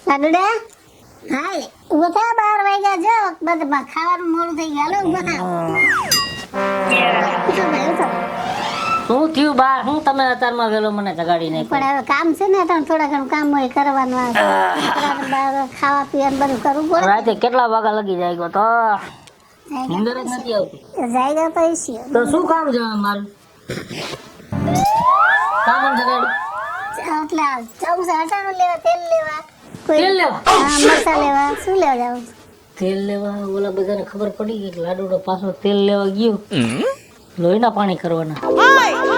લાડુડા હાય ઉભો થા 12 વાગ્યા જો બધમાં ખાવાનું મોડું થઈ ગયું હાલો ઉભો થા શું થયું બા હું તમે અત્યારમાં વેલો મને જગાડી નહીં પણ હવે કામ છે ને તો થોડા ઘણું કામ હોય કરવાનું ખાવા પીવાનું બધું કરવું પડે રાતે કેટલા વાગા લગી જાય ગયો તો નીંદર જ નથી આવતી જાય તો ઈસી તો શું કામ છે મારું કામ જગાડી એટલે જાઉં છે હટાણું લેવા તેલ લેવા તેલ લેવા મરચા લેવા શું લેવા જાઉં તેલ લેવા ઓલા બધાને ખબર પડી ગઈ કે લાડુડો પાછો તેલ લેવા ગયો લોહીના પાણી કરવાના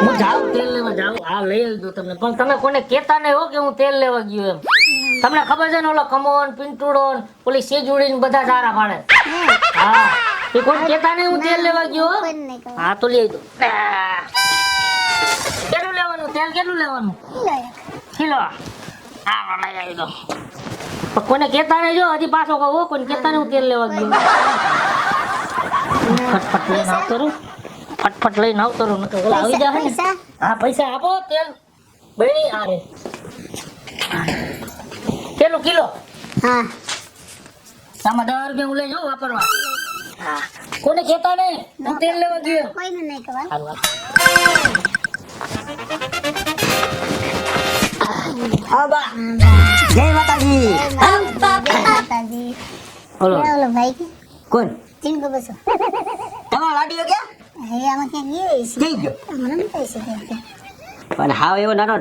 હું જાઉં તેલ લેવા જાઉં હા લઈ આવજો તમને પણ તમે કોને કહેતા નહીં હો કે હું તેલ લેવા ગયો એમ તમને ખબર છે ને ઓલો કમોન પિંટુડો ઓલી સેજુડી ને બધા સારા પાડે હા એ કોને કહેતા નહીં હું તેલ લેવા ગયો હા તો લઈ આવજો કેટલું લેવાનું તેલ કેટલું લેવાનું કિલો હા લઈ આવી દો કોને કહેતા નહીં જો હજી પાછો કહો કોને કહેતા નહીં હું તેલ લેવા ગયો ફટફટ લઈને આવતો રહું ફટફટ લઈને આવતો રહું નકર ઓલા આવી જાય ને હા પૈસા આપો તેલ બની આ રે કેટલું કિલો હા આમાં 10 રૂપિયા હું લઈ જાઉં વાપરવા હા કોને કહેતા નહીં હું તેલ લેવા ગયો કોઈને નહીં કહેવાનું હારું હા બા જય માતાજી માતાજી બોલો ઓલો ભાઈ કે કોણ ચીંકો બસો તમારો લાડીઓ ક્યાં હે આમાં ક્યાં ગયો છે જઈ ગયો મને નહીં કહી શકે પણ હાવ એવો નાનો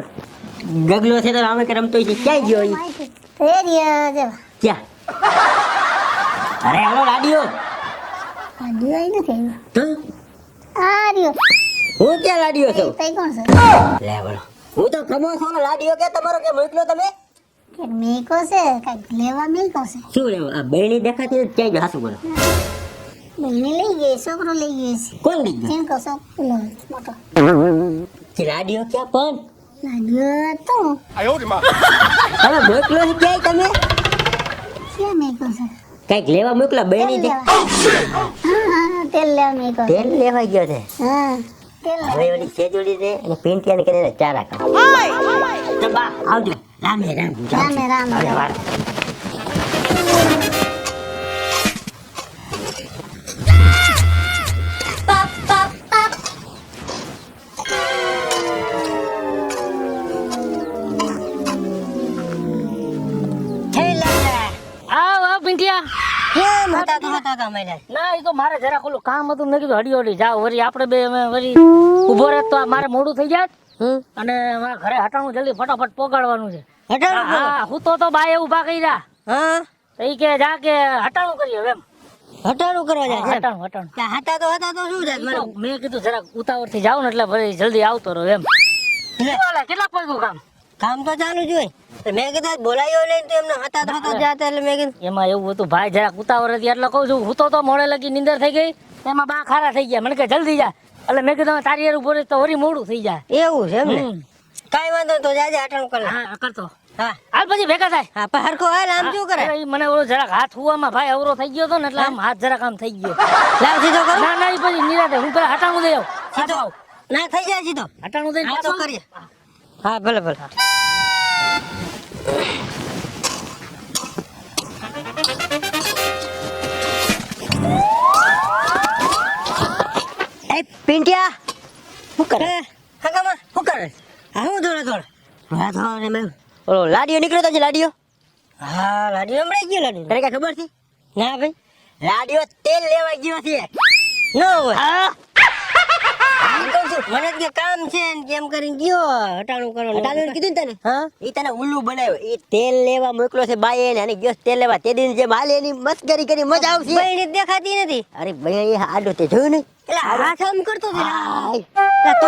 ગગલો છે તો અમે કે રમતો છે ક્યાં ગયો ઈ રેડિયો જો ક્યાં અરે હાલો લાડીઓ આ દિવાઈ નથી તો આ રહ્યો હું ક્યાં લાડીઓ છું તઈ કોણ છે લે બોલો હું તો કમો છો ને લાડીઓ કે તમારો કે મોકલો તમે કે મેકો છે કઈક લેવા મેકો છે શું લેવું આ બહેણી દેખાતી નથી, ક્યાં ગયો હાસુ બોલો બહેને લઈ ગઈ છોકરો લઈ ગયો છે કોણ લઈ ગયો ચીંકો છો પેલો મોટો કે લાડીઓ ક્યાં પણ લાગ્યો તો હવે મોકલો છે ક્યાંય તમે ક્યાં મેકો છે કઈક લેવા મોકલા બહેણી દે હા તેલ લેવા મેકો તેલ લેવા ગયો છે હા તેલ હવે ઓલી સેજોડી છે અને પિંટિયાને કરીને ચારા કામ તો બા આવજો રામે રામ રામે રામ હવે વાર આવ આવ પિંટિયા ના એ તો મારે જરા ઓલું કામ હતું મેં કીધું હડી હડી જાવ વરી આપણે બે અમે વરી ઉભો રહે તો મારે મોડું થઈ જાય અને મારા ઘરે હટાણું જલ્દી ફટાફટ પોગાડવાનું છે હા હું તો બાએ ઊભા કર્યા હા તો ઈ કે જા કે હટાણું કરીએ એમ હટાણું કરવા જાય છે હટાણું હટાણું હતા તો શું છે મને મેં કીધું જરા ઉતાવળ થી જાવ ને એટલે ફરી જલ્દી આવતો રહો એમ કેટલાક પૈસું કામ કામ તો ચાલુ જ હોય મેં કીધું બોલાયો નહીં તો એમને હતા તો જાતા એટલે મેં કીધું એમાં એવું હતું ભાઈ જરાક ઉતાવળ હતી એટલે કહું છું હું તો મોડે લગી નીંદર થઈ ગઈ એમાં બા ખારા થઈ ગયા મને કે જલ્દી જા એટલે મેં કીધું તારી યાર ઉભો રહી તો વરી મોડું થઈ જાય એવું છે એમ ને કાઈ વાંધો તો જાજે હટાણું કર હા કરતો હા હાલ પછી ભેગા થાય હા પણ હરખો હાલ આમ શું કરે અરે ઈ મને ઓલો જરાક હાથ હુવામાં ભાઈ અવરો થઈ ગયો હતો ને એટલે આમ હાથ જરાક આમ થઈ ગયો લાવ સીધો કર ના ના ઈ પછી નિરાતે હું પેલા હટાણું દઈ આવું સીધો ના થઈ જાય સીધો હટાણું દઈ હા તો કરીએ હા ભલે ભલે એ પિંટિયા શું કરે હગામાં શું કરે હા હું દોડ હા તો મેં ઓલો લાડીઓ નીકળ્યો તો છે લાડીઓ હા લાડીઓ હમણાં ગયો લાડીઓ તને કઈ ખબર છે ના ભાઈ લાડીઓ તેલ લેવા ગયો છે ન હોય હા મને કે કામ છે ને કેમ કરીને ગયો હટાણું કરવાનું હટાણું કીધું ને તને હા ઈ તને ઉલ્લુ બનાવ્યો ઈ તેલ લેવા મોકલો છે બાઈએ ને અને ગયો તેલ લેવા તે દિન જે માલે એની મસ્કરી કરી મજા આવશે બહેણી દેખાતી નથી અરે બહેણી આડો તે જોયું ને એટલે હાથ આમ કરતો છે તો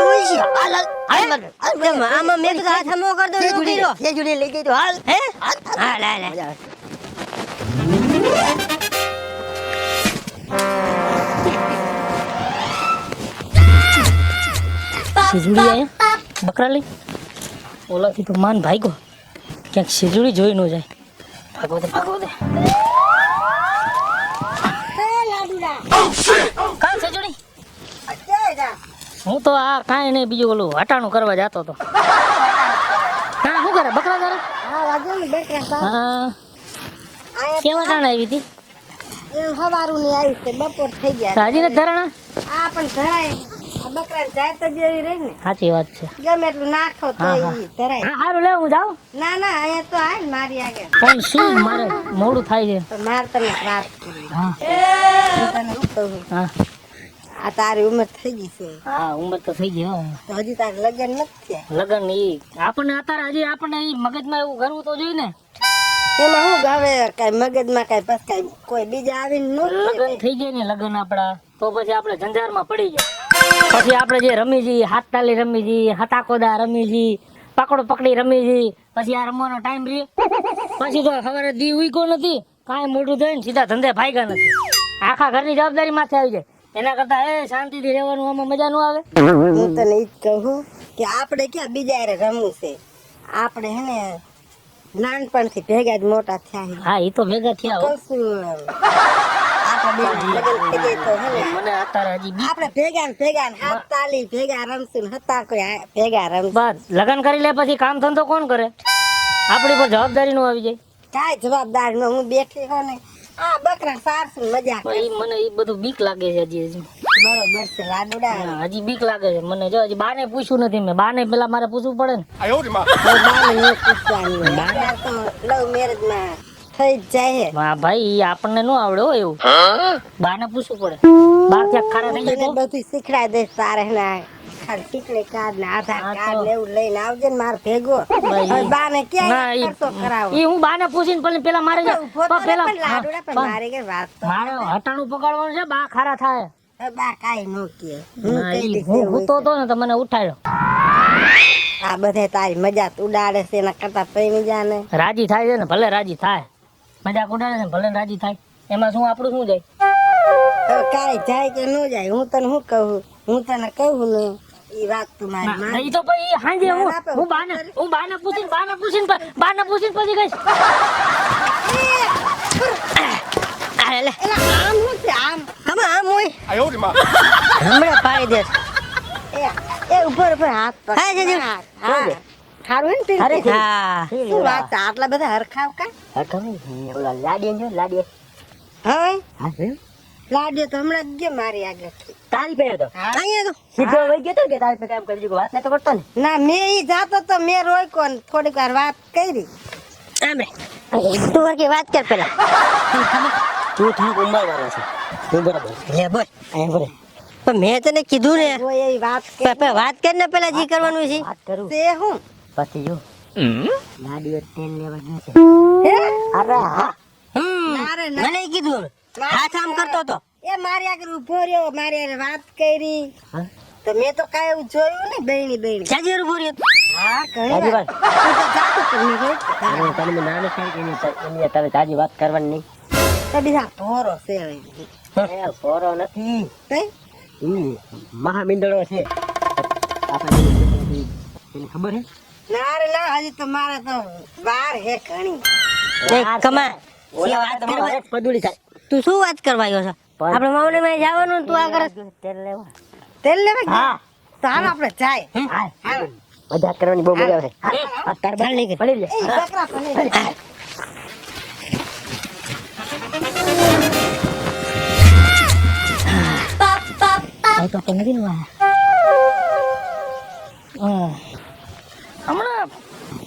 આમાં મેં કીધું હાથ આમો કરતો જે જુડી લઈ ગઈ તો હાલ હે હા લા લા શીજુડી આયા બકરા લઈ ઓલાથી તો માન ભાગ્યો ક્યાંક શીજુડી જોઈ ન જાય ભાગો દે કાં શીજુડી હું તો આ કાંઈ નહીં બીજું ઓલું હટાણું કરવા જતો હતો હા શું કરે બકરા જરા હા કેવા ટાણે આવી હતી હવારું ની આવી છે બપોર થઈ ગયા સાજી ને ધરાણા આ પણ ધરાય આ બકરા જાય તો જેવી રહી ને સાચી વાત છે ગમે એટલું નાખો તો હા, હા. ઈ ધરાય હા સારું લે હું જાઉં ના ના અહીંયા તો આય ને મારી આગળ પણ શું મારે મોડું થાય છે તો માર તને વાત કરી હા હું તને શું કહું હા આ તારી ઉંમર થઈ ગઈ છે હા ઉંમર તો થઈ ગઈ હો તો હજી તારે લગ્ન નથી થયા લગન ઈ આપણને અત્યારે હજી આપણને ઈ મગજમાં એવું કરવું તો જોઈએ ને એમાં હું હવે કઈ મગજમાં કઈ બસ કઈ કોઈ બીજા આવીને નો લગન થઈ જાય ને લગન આપડા તો પછી આપણે જંજારમાં પડી જાય પછી આપણે જે રમી જઈએ હાથ તાલી રમી જઈએ હતાકોદા રમી જઈએ પકડો પકડી રમી જઈએ પછી આ રમવાનો ટાઈમ રહે પછી તો સવારે દી ઉઈકો નથી કાંઈ મોટું થયું ને સીધા ધંધે ભાગ્યા નથી આખા ઘરની જવાબદારી માથે આવી જાય એના કરતા એ શાંતિથી રહેવાનું આમાં મજા ન આવે હું તને ઈ જ કહું કે આપણે ક્યાં બીજા હારે રમવું છે આપણે હે ને નાનપણથી ભેગા જ મોટા થયા છે હા એ તો ભેગા થયા હો. કશું આપણે બે લગ્ન થઈ જાય તો હે ને મને અત્યારે હજી આપણે ભેગા ને હાથ તાલી ભેગા રમશું ને હતા કોઈ ભેગા રમશું બસ લગન કરી લે પછી કામ ધંધો કોણ કરે આપણી પર જવાબદારી નું આવી જાય કાંઈ જવાબદાર ન હું બેઠી હો ને આ બકરા સારશું ને મજા પણ ઈ મને ઈ બધું બીક લાગે છે હજી બરોબર છે લાડુડા હા, હજી બીક લાગે છે મને જો હજી બાને પૂછ્યું નથી મેં બાને પેલા મારે પૂછવું પડે ને બાને પૂછવાનું તો લવ મેરેજ માં થઈ જ જાય હે હા ભાઈ ઈ આપણને ન આવડે હો એવું બાને પૂછવું પડે બાર ક્યાંક ખારા થઈ જાય તને તો બધું શીખડાઈ દઈશ તારે હે ને ખાલી ટીકડી કાર્ડ ને આધાર હા તો. કાર્ડ ને એવું લઈને આવજે ને માર ભેગો ભાઈ. હવે બાને ના ક્યાં ખર્ચો કરાવો ઈ હું બાને પૂછીને પેલા મારે ઉભો તો રે પેલા પણ લાડુડા પણ મારી કે વાત તો મારે હટાણું પકડવાનું છે બા ખારા થાય હવે બા કાંઈ નો કહે હું હા, કહી ઈ દઈશ હું એવું ભૂતો હતો ને તો મને ઉઠાડ્યો આ બધે તારી મજાક ઉડાડે છે એના કરતા પૈણી જા ને રાજી થાય છે ને ભલે રાજી થાય મજાક ઉડાડે છે ને ભલે રાજી થાય એમાં શું આપણું શું જાય હવે કાંઈ જાય કે ન જાય હું તને શું કહું હું તને કહું ને ઈ વાત તું મારી ના, માન ઈ તો પછી હાંજે ના, ના, હું બાને પૂછીને પછી ગઈશ અરે લે આમ હું છે આમ આમ હોય હમણાં પાડી દે એ ઉપર હાથ પકડ હા જજુ હા ખારું હે ને અરે હા શું વાત છે? આટલા બધા હરખાવ કા લાડીએ હવે હા લાડ્યો તો હમણાં જ મારી આગળ તારી પે તો અહીંયા તો સીધો વઈ ગયો તો કે તારી પે કામ કરી દીધું વાત તો કરતો ને ના મેં ઈ જાતો તો મેં રોક્યો ને થોડીક વાર વાત કરી આમ રે તું કે વાત કર પેલા તું થોડુંક ઉંમર વાળો છે તું બરાબર લે બોલ અહીંયા બોલે પણ મેં તને કીધું ને કોઈ એવી વાત વાત કર ને પેલા જી કરવાનું છે વાત કરું તે હું પછી જો લાડીઓ તેલ લેવા ગયો છે હે અરે હા મને કીધું હાથ આમ કરતો તો એ મારી આગળ ઉભો રહ્યો મારી આગળ વાત કરી હા? તો મેં તો કાંઈ એવું જોયું ને બહેણી જાજી વાર ઉભો રહ્યો હા ઘણી જાજી વાર વાર તું તો જાતો પણ મેં કીધું, તને મેં નાને સારી એની તારે જાજી વાત કરવાની તો બીજા ભોરો છે હવે નહીં પોરો નથી તઈ? મહામિંદળો છે આપણે એને ખબર હે ના રે ના હજી તો મારે તો વાર હે ઘણી કમા પદુડી થાય તું શું વાત કરવા આવ્યો છે આપણે મામલે માં જવાનું તું આગળ તેલ લેવા તેલ લેવા ગયા? હા તો હાલ આપણે જાય હા મજા કરવાની બહુ મજા આવશે અત્યારે બહાર નીકળ પડી લે એ બકરા ભલે આ તો નથી ને હમણાં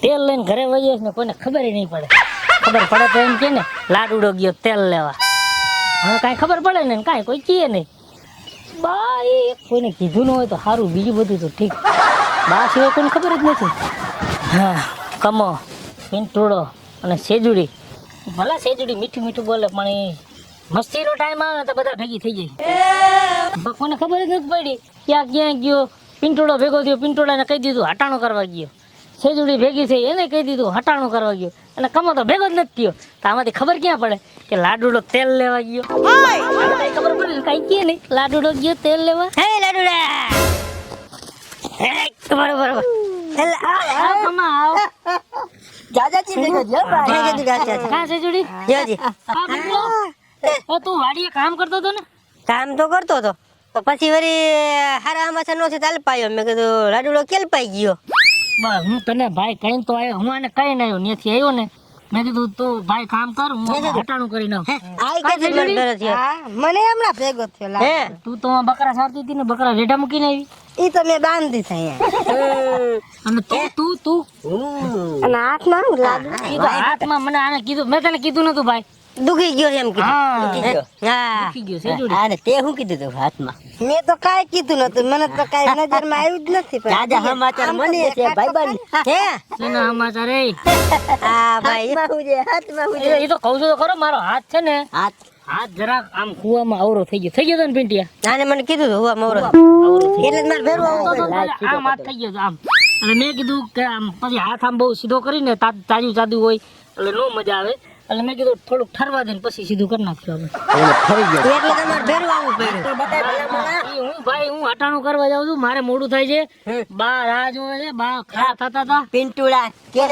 તેલ લઈને ઘરે વહીએ ને કોઈને ખબર નહીં પડે ખબર પડે તો એમ કે ને લાડુડો ગયો તેલ લેવા હવે કાંઈ ખબર પડે ને કાંઈ કોઈ કહે નહીં બા એ કોઈને કીધું ન હોય તો સારું બીજું બધું તો ઠીક બા સિવાય કોઈને ખબર જ નથી હા કમો પિંટુડો અને સેજુડી ભલા સેજુડી મીઠું મીઠું બોલે પણ એ મસ્તીનો ટાઈમ આવે ને તો બધા ભેગી થઈ જાય કોને ખબર જ નથી પડી ક્યાં ગયો પિંટોડો ભેગો થયો પિંટોડાને કહી દીધું હટાણો કરવા ગયો સેજુડી ભેગી થઈ એને કહી દીધું હટાણો કરવા ગયો અને કમો તો ભેગો જ નથી થયો તો આમાંથી ખબર ક્યાં પડે કે લાડુડો તેલ લેવા ગયો કઈ ખબર પડે ને કઈ કે નહીં લાડુડો ગયો તેલ લેવા હે લાડુડા બરોબર જાજાજી ભેગો થયો કાં સેજુડી જોજી હા પિંટોડો તું વાડીએ કામ કરતો હતો ને કામ તો કરતો હતો તો પછી વળી હારા આમાં નો તાલ પાયો મેં કીધું લાડુડો કેલ પાઈ ગયો બસ હું તને ભાઈ કહીને તો આવ્યો હું આને કહીને આવ્યો ત્યાંથી આવ્યો ને મેં કીધું તું ભાઈ કામ કર હું હટાણું કરી નાખ આઈ કે મારો ભેરો થયો મને હમણાં ભેગો થયો હે તું તો આ બકરા સારતી હતી ને બકરા રેઢા મૂકીને આવી ઈ તો મેં બાંધી છે અહીંયા અને તું અને હાથમાં હું લાડુ કીધું હાથમાં મને આને કીધું મેં તને કીધું નતું ભાઈ દુખી ગયો એમ કીધું હા દુખી ગયો. હા દુખી ગયો છે જોડી. અને તે શું કીધું તું હાથમાં મેં તો કાંઈ કીધું નતું મને તો કાંઈ નજરમાં આવ્યું જ નથી પણ તાજા સમાચાર મને છે ભાઈબંધ હે શેના સમાચાર એ હા ભાઈ હાથમાં હું એ તો કહું છું તો ખરો મારો હાથ છે ને હાથ હાથ જરાક આમ કુવામાં આવરો થઈ ગયો તો ને પિંટિયા આને મને કીધું તું હુવા મવરો આવરો થઈ એટલે જ મારે ભેરું આવું ગયો પડે. આમ હાથ થઈ ગયો છે આમ અને મેં કીધું કે આમ પછી હાથ આમ બહુ સીધો કરીને તાજું સાદું હોય એટલે નો મજા આવે એટલે મેં કીધું થોડુંક ઠરવા દે ને પછી સીધું કરી નાખ્યું એટલે તમારે ભેરું આવવું પડ્યું હું ભાઈ હું હટાણું કરવા જાઉં છું મારે મોડું થાય છે બા રાહ જોવે છે બા ખરા થતા હતા પિન્ટુડા કે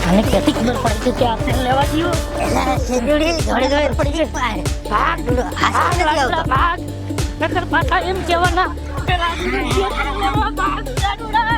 અને ક્યાંથી ખબર પડે છે કે આ તેલ લેવા ગયો સેજુડી ધોડે ધોડે પડી ગઈ ભાગ ડુડો હાથ નથી આવતો ભાગ નકર પાછા એમ કહેવાના કે રાજુ તેલ લેવા ભાગ જાડુડા